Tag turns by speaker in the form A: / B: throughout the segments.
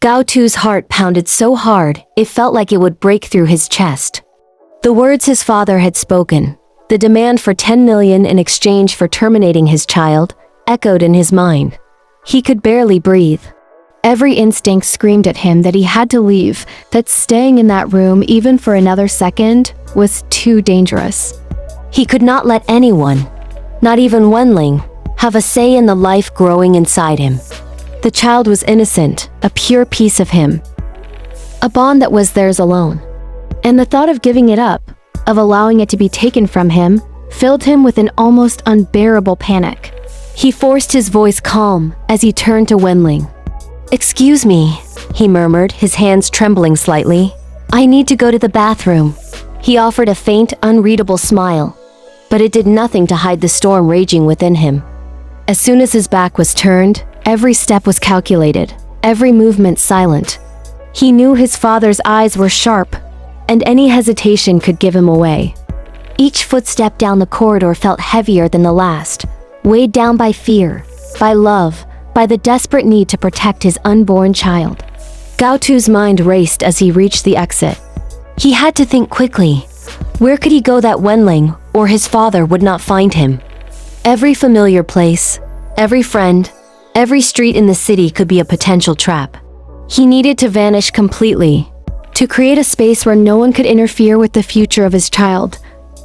A: Gao Tu's heart pounded so hard, it felt like it would break through his chest. The words his father had spoken, the demand for 10 million in exchange for terminating his child, echoed in his mind. He could barely breathe. Every instinct screamed at him that he had to leave, that staying in that room even for another second was too dangerous. He could not let anyone, not even Wenlang, have a say in the life growing inside him. The child was innocent, a pure piece of him. A bond that was theirs alone. And the thought of giving it up, of allowing it to be taken from him, filled him with an almost unbearable panic. He forced his voice calm as he turned to Wenlang. "Excuse me," he murmured, his hands trembling slightly. "I need to go to the bathroom." He offered a faint, unreadable smile, but it did nothing to hide the storm raging within him. As soon as his back was turned, every step was calculated, every movement silent. He knew his father's eyes were sharp, and any hesitation could give him away. Each footstep down the corridor felt heavier than the last, weighed down by fear, by love, by the desperate need to protect his unborn child. Gao Tu's mind raced as he reached the exit. He had to think quickly. Where could he go that Wenlang or his father would not find him? Every familiar place, every friend, every street in the city could be a potential trap. He needed to vanish completely, to create a space where no one could interfere with the future of his child.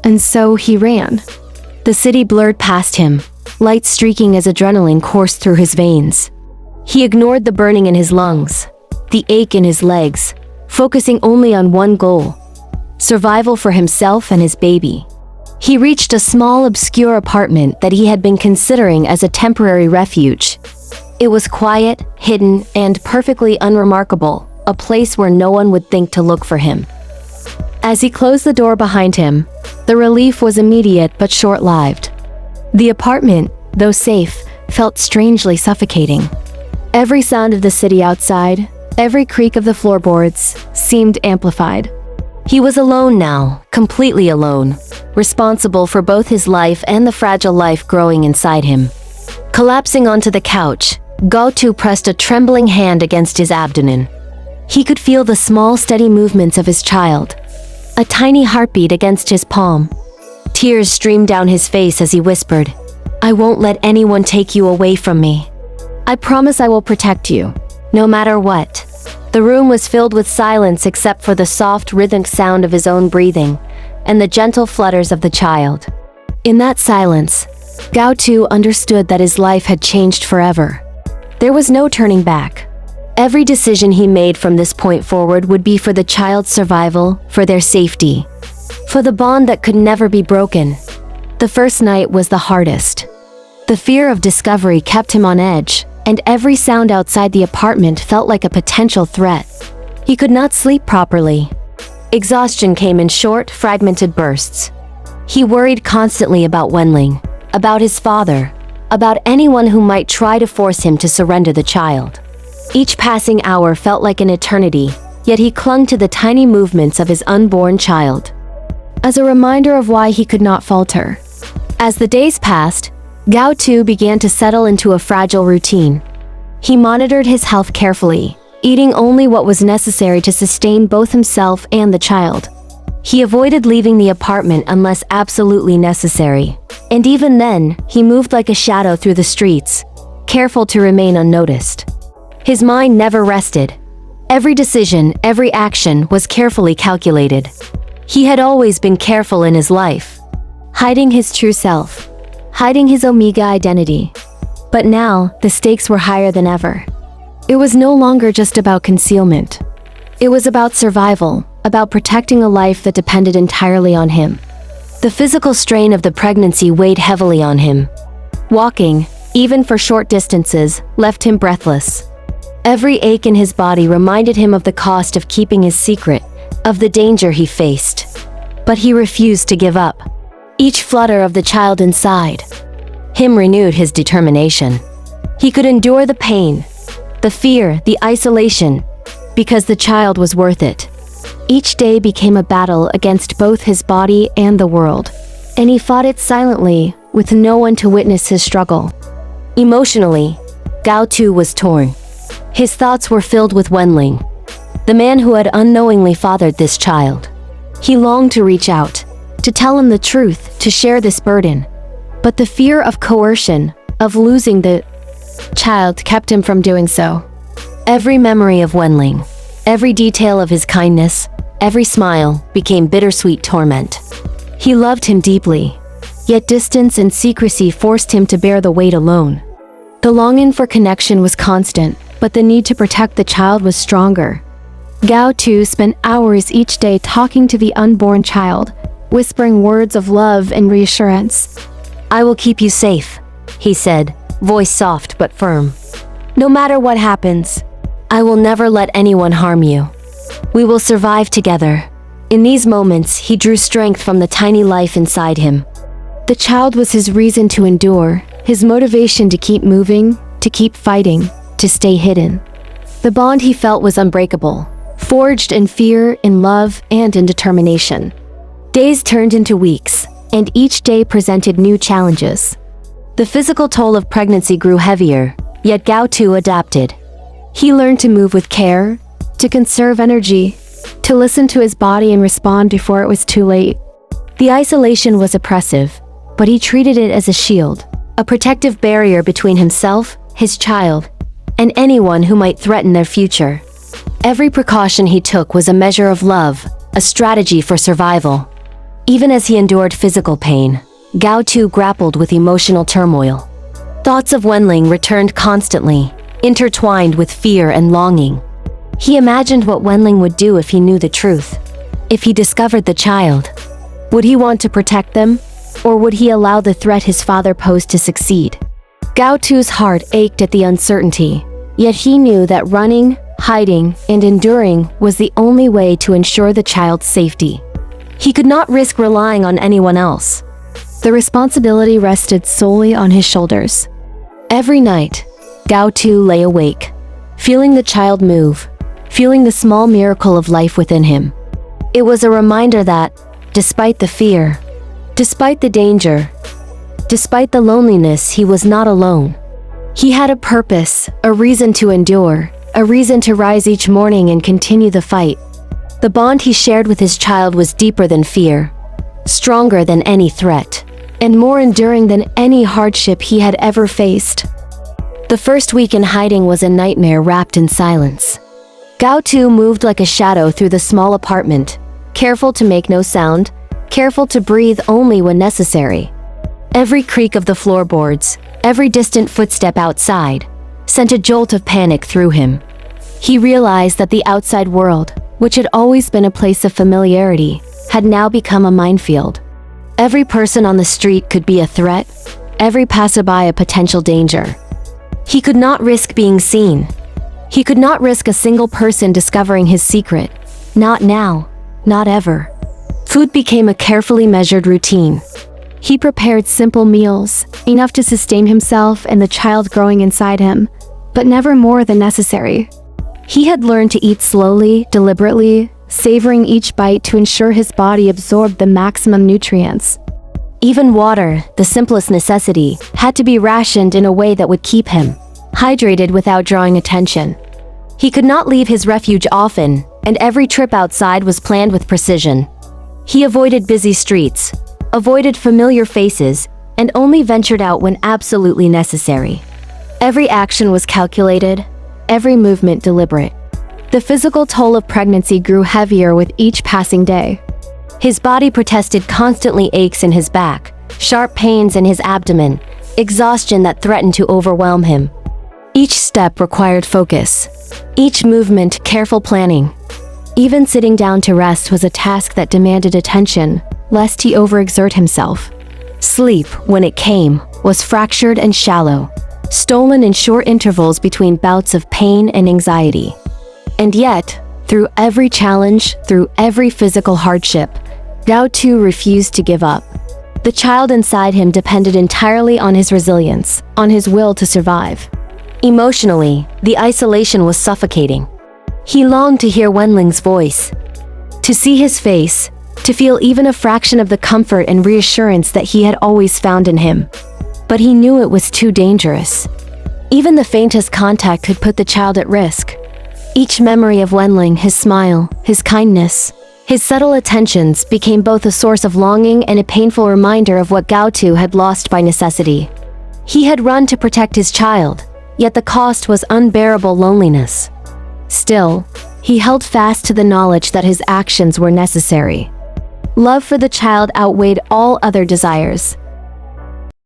A: And so he ran. The city blurred past him, lights streaking as adrenaline coursed through his veins. He ignored the burning in his lungs, the ache in his legs, focusing only on one goal: survival for himself and his baby. He reached a small, obscure apartment that he had been considering as a temporary refuge. It was quiet, hidden, and perfectly unremarkable, a place where no one would think to look for him. As he closed the door behind him, the relief was immediate but short-lived. The apartment, though safe, felt strangely suffocating. Every sound of the city outside, every creak of the floorboards, seemed amplified. He was alone now, completely alone, responsible for both his life and the fragile life growing inside him. Collapsing onto the couch, Gao Tu pressed a trembling hand against his abdomen. He could feel the small, steady movements of his child, a tiny heartbeat against his palm. Tears streamed down his face as he whispered, "I won't let anyone take you away from me. I promise I will protect you, no matter what." The room was filled with silence except for the soft, rhythmic sound of his own breathing and the gentle flutters of the child. In that silence, Gao Tu understood that his life had changed forever. There was no turning back. Every decision he made from this point forward would be for the child's survival, for their safety, for the bond that could never be broken. The first night was the hardest. The fear of discovery kept him on edge, and every sound outside the apartment felt like a potential threat. He could not sleep properly. Exhaustion came in short, fragmented bursts. He worried constantly about Wenlang, about his father, about anyone who might try to force him to surrender the child. Each passing hour felt like an eternity, yet he clung to the tiny movements of his unborn child, as a reminder of why he could not falter. As the days passed, Gao Tu began to settle into a fragile routine. He monitored his health carefully, eating only what was necessary to sustain both himself and the child. He avoided leaving the apartment unless absolutely necessary, and even then, he moved like a shadow through the streets, careful to remain unnoticed. His mind never rested. Every decision, every action was carefully calculated. He had always been careful in his life, hiding his true self, hiding his Omega identity. But now, the stakes were higher than ever. It was no longer just about concealment. It was about survival, about protecting a life that depended entirely on him. The physical strain of the pregnancy weighed heavily on him. Walking, even for short distances, left him breathless. Every ache in his body reminded him of the cost of keeping his secret, of the danger he faced. But he refused to give up. Each flutter of the child inside him renewed his determination. He could endure the pain, the fear, the isolation, because the child was worth it. Each day became a battle against both his body and the world, and he fought it silently, with no one to witness his struggle. Emotionally, Gao Tu was torn. His thoughts were filled with Wenlang, the man who had unknowingly fathered this child. He longed to reach out, to tell him the truth, to share this burden. But the fear of coercion, of losing the child, kept him from doing so. Every memory of Wenlang, every detail of his kindness, every smile, became bittersweet torment. He loved him deeply, yet distance and secrecy forced him to bear the weight alone. The longing for connection was constant, but the need to protect the child was stronger. Gao Tu spent hours each day talking to the unborn child, whispering words of love and reassurance. "I will keep you safe," he said, voice soft but firm. "No matter what happens, I will never let anyone harm you. We will survive together." In these moments, he drew strength from the tiny life inside him. The child was his reason to endure, his motivation to keep moving, to keep fighting, to stay hidden. The bond he felt was unbreakable, forged in fear, in love, and in determination. Days turned into weeks, and each day presented new challenges. The physical toll of pregnancy grew heavier, yet Gao Tu adapted. He learned to move with care, to conserve energy, to listen to his body and respond before it was too late. The isolation was oppressive, but he treated it as a shield, a protective barrier between himself, his child, and anyone who might threaten their future. Every precaution he took was a measure of love, a strategy for survival. Even as he endured physical pain, Gao Tu grappled with emotional turmoil. Thoughts of Wenlang returned constantly, intertwined with fear and longing. He imagined what Wenlang would do if he knew the truth. If he discovered the child, would he want to protect them, or would he allow the threat his father posed to succeed? Gao Tu's heart ached at the uncertainty, yet he knew that running, hiding, and enduring was the only way to ensure the child's safety. He could not risk relying on anyone else. The responsibility rested solely on his shoulders. Every night, Gao Tu lay awake, feeling the child move, feeling the small miracle of life within him. It was a reminder that, despite the fear, despite the danger, despite the loneliness, he was not alone. He had a purpose, a reason to endure, a reason to rise each morning and continue the fight. The bond he shared with his child was deeper than fear, stronger than any threat, and more enduring than any hardship he had ever faced. The first week in hiding was a nightmare wrapped in silence. Gao Tu moved like a shadow through the small apartment, careful to make no sound, careful to breathe only when necessary. Every creak of the floorboards, every distant footstep outside, sent a jolt of panic through him. He realized that the outside world, which had always been a place of familiarity, had now become a minefield. Every person on the street could be a threat, every passerby a potential danger. He could not risk being seen. He could not risk a single person discovering his secret. Not now, not ever. Food became a carefully measured routine. He prepared simple meals, enough to sustain himself and the child growing inside him, but never more than necessary. He had learned to eat slowly, deliberately, savoring each bite to ensure his body absorbed the maximum nutrients. Even water, the simplest necessity, had to be rationed in a way that would keep him hydrated without drawing attention. He could not leave his refuge often, and every trip outside was planned with precision. He avoided busy streets, avoided familiar faces, and only ventured out when absolutely necessary. Every action was calculated, every movement deliberate. The physical toll of pregnancy grew heavier with each passing day. His body protested constantly aches in his back, sharp pains in his abdomen, exhaustion that threatened to overwhelm him. Each step required focus, each movement careful planning. Even sitting down to rest was a task that demanded attention, lest he overexert himself. Sleep, when it came, was fractured and shallow, stolen in short intervals between bouts of pain and anxiety. And yet, through every challenge, through every physical hardship, Gao Tu refused to give up. The child inside him depended entirely on his resilience, on his will to survive. Emotionally, the isolation was suffocating. He longed to hear Wenlang's voice, to see his face, to feel even a fraction of the comfort and reassurance that he had always found in him. But he knew it was too dangerous. Even the faintest contact could put the child at risk. Each memory of Wenlang, his smile, his kindness, his subtle attentions became both a source of longing and a painful reminder of what Gao Tu had lost by necessity. He had run to protect his child, yet the cost was unbearable loneliness. Still, he held fast to the knowledge that his actions were necessary. Love for the child outweighed all other desires,